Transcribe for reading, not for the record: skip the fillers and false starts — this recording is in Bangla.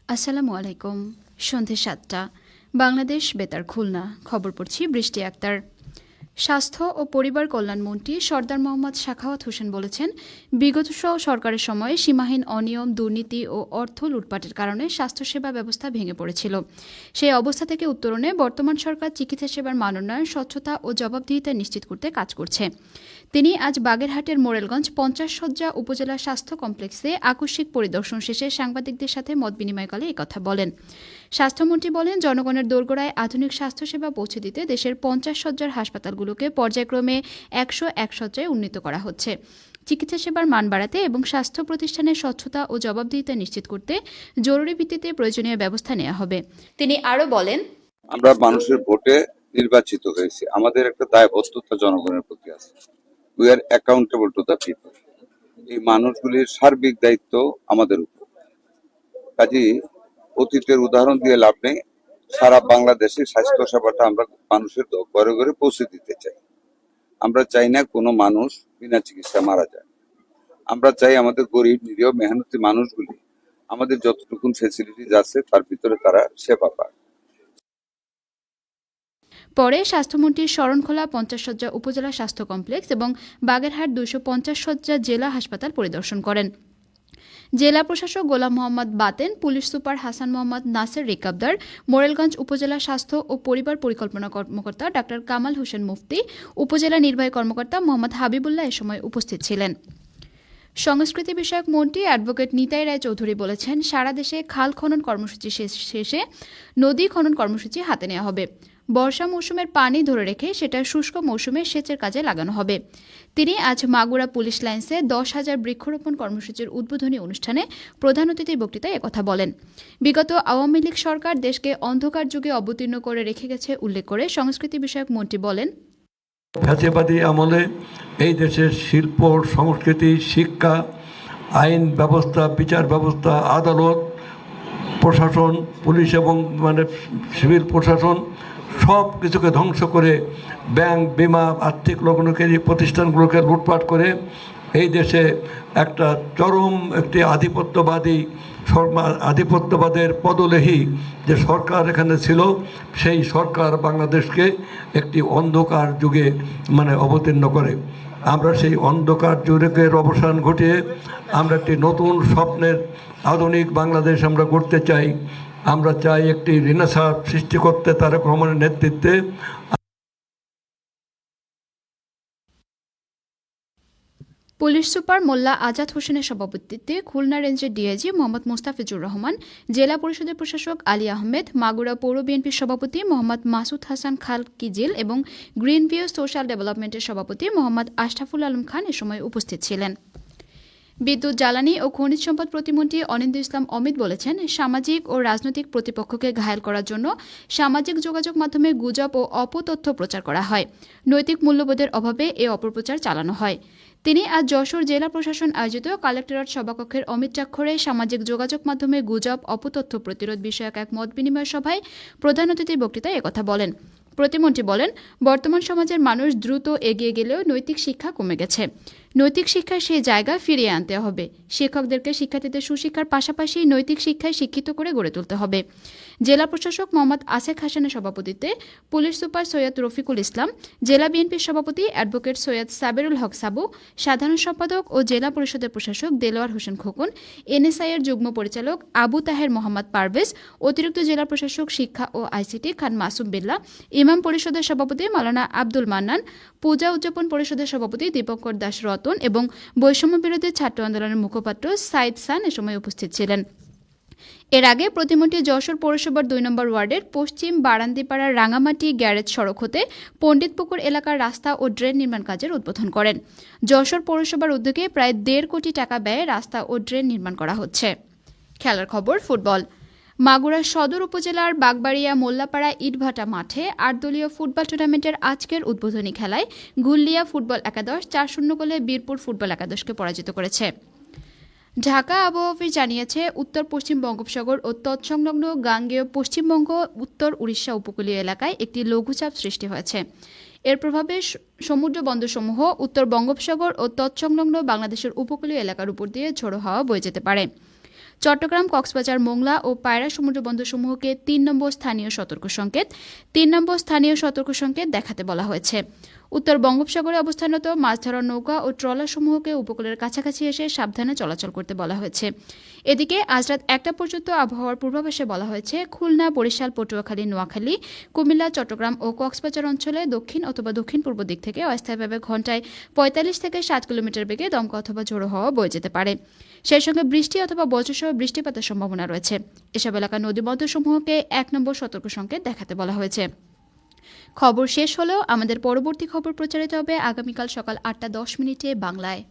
আসসালামু আলাইকুম। সন্ধে ৭টা বাংলাদেশ বেতার খুলনা। খবর পড়ছি বৃষ্টি আক্তার। স্বাস্থ্য ও পরিবার কল্যাণমন্ত্রী সরদার মোহাম্মদ সাখাওয়াত হোসেন বলেছেন, বিগত সরকারের সময়ে সীমাহীন অনিয়ম, দুর্নীতি ও অর্থ লুটপাটের কারণে স্বাস্থ্যসেবা ব্যবস্থা ভেঙে পড়েছিল। সেই অবস্থা থেকে উত্তরণে বর্তমান সরকার চিকিৎসা সেবার মানোন্নয়ন, স্বচ্ছতা ও জবাবদিহিতা নিশ্চিত করতে কাজ করছে। তিনি আজ বাগেরহাটের মোরেলগঞ্জ ৫০ শয্যা উপজেলা স্বাস্থ্য কমপ্লেক্সে আকস্মিক পরিদর্শন শেষে সাংবাদিকদের সাথে মত বিনিময়কালে একথা বলেন। স্বাস্থ্যমন্ত্রী বলেন, জনগণের দোরগোড়ায় আধুনিক স্বাস্থ্যসেবা পৌঁছে দিতে দেশের ৫০ শয্যার হাসপাতালগুলোকে পর্যায়ক্রমে ১০১ শয্যায় উন্নীত করা হচ্ছে। চিকিৎসা সেবার মান বাড়াতে এবং স্বাস্থ্য প্রতিষ্ঠানের স্বচ্ছতা ও জবাবদিহিতা নিশ্চিত করতে জরুরি ভিত্তিতে প্রয়োজনীয় ব্যবস্থা নেওয়া হবে। তিনি আরও বলেন, আমরা মানুষের ভোটে নির্বাচিত হয়েছি, আমাদের একটা দায়বদ্ধতা জনগণের প্রতি আছে। We are accountable to the people. এই মানুষগুলির সার্বিক দায়িত্ব আমাদের উপর। কাজেই অতীতের উদাহরণ দিয়ে লাভ নেই। সারা বাংলাদেশে স্বাস্থ্য সেবাটা আমরা মানুষের ঘরে ঘরে পৌঁছে দিতে চাই। আমরা চাই না কোনো মানুষ বিনা চিকিৎসা মারা যায়। আমরা চাই আমাদের গরিব, নিরীহ, মেহনতি মানুষগুলি আমাদের যতটুকু ফেসিলিটিস আছে তার ভিতরে তারা সেবা পায়। পরে স্বাস্থ্যমন্ত্রী শরণখোলা ৫০ শয্যা উপজেলা স্বাস্থ্য কমপ্লেক্স এবং বাগেরহাট ২৫০ শয্যা জেলা হাসপাতাল পরিদর্শন করেন। জেলা প্রশাসক গোলাম মোহাম্মদ বাতেন, পুলিশ সুপার হাসান মোহাম্মদ নাসের রিকাবদার, মোরেলগঞ্জ উপজেলা স্বাস্থ্য ও পরিবার পরিকল্পনা কর্মকর্তা ডাক্তার কামাল হোসেন মুফতি, উপজেলা নির্বাহী কর্মকর্তা মোহাম্মদ হাবিবুল্লাহ এ সময় উপস্থিত ছিলেন। সংস্কৃতি বিষয়ক মন্ত্রী অ্যাডভোকেট নিতাই রায় চৌধুরী বলেছেন, সারা দেশে খাল খনন কর্মসূচি শেষে নদী খনন কর্মসূচি হাতে নেওয়া হবে। বর্ষা মৌসুমের পানি ধরে রেখে সেটা শুষ্ক মৌসুমে সেচের কাজে লাগানো হবে। তিনি আজ মাগুরা পুলিশ লাইন্সে ১০,০০০ বৃক্ষরোপণ কর্মসূচির উদ্বোধনী অনুষ্ঠানে প্রধান অতিথির বক্তৃতায় একথা বলেন। বিগত আওয়ামী লীগ সরকার দেশকে অন্ধকার যুগে অবতীর্ণ করে রেখে গেছে উল্লেখ করে সংস্কৃতি বিষয়ক মন্ত্রী বলেন, ফ্যাসিবাদী আমলে এই দেশের শিল্প, সংস্কৃতি, শিক্ষা, আইন ব্যবস্থা, বিচার ব্যবস্থা, আদালত, প্রশাসন, পুলিশ এবং সিভিল প্রশাসন সব কিছুকে ধ্বংস করে ব্যাংক, বিমা, আর্থিক লগ্নকারী প্রতিষ্ঠানগুলোকে লুটপাট করে এই দেশে একটা চরম একটি আধিপত্যবাদের পদলেহী যে সরকার এখানে ছিল, সেই সরকার বাংলাদেশকে একটি অন্ধকার যুগে অবতীর্ণ করে। আমরা সেই অন্ধকার যুগের অবসান ঘটিয়ে আমরা একটি নতুন স্বপ্নের আধুনিক বাংলাদেশ আমরা গড়তে চাই। আমরা চাই একটি রিনেসাঁস সৃষ্টি করতে তারেক রহমানের নেতৃত্বে। পুলিশ সুপার মোল্লা আজাদ হোসেনের সভাপতিত্বে খুলনা রেঞ্জের ডিআইজি মোহাম্মদ মোস্তাফিজুর রহমান, জেলা পরিষদের প্রশাসক আলী আহমেদ, মাগুরা পৌর বিএনপির সভাপতি মোহাম্মদ মাসুদ হাসান খাল কিজিল এবং গ্রিন ভিউ সোশ্যাল ডেভেলপমেন্টের সভাপতি মোহাম্মদ আশরাফুল আলম খান এ সময় উপস্থিত ছিলেন। বিদ্যুৎ, জ্বালানি ও খনিজ সম্পদ প্রতিমন্ত্রী অনিন্দ্য ইসলাম অমিত বলেছেন, সামাজিক ও রাজনৈতিক প্রতিপক্ষকে ঘায়েল করার জন্য সামাজিক যোগাযোগ মাধ্যমে গুজব ও অপতথ্য প্রচার করা হয়। নৈতিক মূল্যবোধের অভাবে এ অপপ্রচার চালানো হয়। তিনি আজ যশোর জেলা প্রশাসন আয়োজিত কালেক্টরেট সভাকক্ষের অমিত চাক্ষরে সামাজিক যোগাযোগ মাধ্যমে গুজব, অপতথ্য প্রতিরোধ বিষয়ক এক মত বিনিময় সভায় প্রধান অতিথির বক্তৃতায় একথা বলেন। প্রতিমন্ত্রী বলেন, বর্তমান সমাজের মানুষ দ্রুত এগিয়ে গেলেও নৈতিক শিক্ষা কমে গেছে। নৈতিক শিক্ষার সেই জায়গা ফিরিয়ে আনতে হবে। শিক্ষকদেরকে শিক্ষার্থীদের সুশিক্ষার পাশাপাশি নৈতিক শিক্ষায় শিক্ষিত করে গড়ে তুলতে হবে। জেলা প্রশাসক মোহাম্মদ আসেক হাসানের সভাপতিত্বে পুলিশ সুপার সৈয়দ রফিকুল ইসলাম, জেলা বিএনপির সভাপতি অ্যাডভোকেট সৈয়দ সাবেরুল হক সাবু, সাধারণ সম্পাদক ও জেলা পরিষদের প্রশাসক দেলোয়ার হোসেন খোকন, এনএসআই এর যুগ্ম পরিচালক আবু তাহের মোহাম্মদ পারভেজ, অতিরিক্ত জেলা প্রশাসক শিক্ষা ও আইসিটি খান মাসুম বিল্লাহ, ইমাম পরিষদের সভাপতি মাওলানা আব্দুল মান্নান, পূজা উদযাপন পরিষদের সভাপতি দীপঙ্কর দাস রতন এবং বৈষম্য বিরোধী ছাত্র আন্দোলনের মুখপাত্র সাইদ সান এ সময় উপস্থিত ছিলেন। এর আগে প্রতিমন্ত্রী যশোর পৌরসভার ২ নম্বর ওয়ার্ডের পশ্চিম বারান্দিপাড়ার রাঙামাটি গ্যারেজ সড়ক হতে পণ্ডিতপুকুর এলাকার রাস্তা ও ড্রেন নির্মাণ কাজের উদ্বোধন করেন। যশোর পৌরসভার উদ্যোগে প্রায় ১.৫ কোটি টাকা ব্যয়ে রাস্তা ও ড্রেন নির্মাণ করা হচ্ছে। খেলার খবর, ফুটবল। মাগুরা সদর উপজেলার বাগবাড়িয়া মোল্লাপাড়া ইটভাটা মাঠে ৮ দলীয় ফুটবল টুর্নামেন্টের আজকের উদ্বোধনী খেলায় গুল্লিয়া ফুটবল একাদশ ৪-০ গোলে বীরপুর ফুটবল একাদশকে পরাজিত করেছে। ঢাকা আবহাওয়া অফিস জানিয়েছে, উত্তর পশ্চিম বঙ্গোপসাগর ও তৎসংলগ্ন গাঙ্গেয় পশ্চিমবঙ্গ, উত্তর উড়িষ্যা উপকূলীয় এলাকায় একটি লঘুচাপ সৃষ্টি হয়েছে। এর প্রভাবে সমুদ্র বন্দরসমূহ উত্তর বঙ্গোপসাগর ও তৎসংলগ্ন বাংলাদেশের উপকূলীয় এলাকার উপর দিয়ে ঝোড়ো হাওয়া বয়ে যেতে পারে। চট্টগ্রাম, কক্সবাজার, মোংলা ও পায়রা সমুদ্রবন্দর সমূহকে ৩ নম্বর স্থানীয় সতর্ক সংকেত, ৩ নম্বর স্থানীয় সতর্ক সংকেত দেখাতে বলা হয়েছে। উত্তর বঙ্গোপসাগরে অবস্থানরত মাছ ধরার নৌকা ও ট্রলার সমূহকে উপকূলের কাছাকাছি এসে সাবধানে চলাচল করতে বলা হয়েছে। এদিকে আজ রাত ১টা পর্যন্ত আবহাওয়ার পূর্বাভাসে বলা হয়েছে খুলনা, বরিশাল, পটুয়াখালী, নোয়াখালী, কুমিল্লা, চট্টগ্রাম ও কক্সবাজার অঞ্চলে দক্ষিণ অথবা দক্ষিণ পূর্ব দিক থেকে অস্থায়ীভাবে ঘন্টায় ৪৫ থেকে ৬০ কিলোমিটার বেগে দমকা অথবা ঝোড়ো হাওয়া বয়ে যেতে পারে। সেই সঙ্গে বৃষ্টি অথবা বজ্রসহ বৃষ্টিপাতের সম্ভাবনা রয়েছে। এসব এলাকার নদীবন্দরসমূহকে ১ নম্বর সতর্ক সংকেত দেখাতে বলা হয়েছে। খবর শেষ হলেও আমাদের পরবর্তী খবর প্রচারিত হবে আগামীকাল সকাল ৮টা ১০ মিনিটে বাংলায়।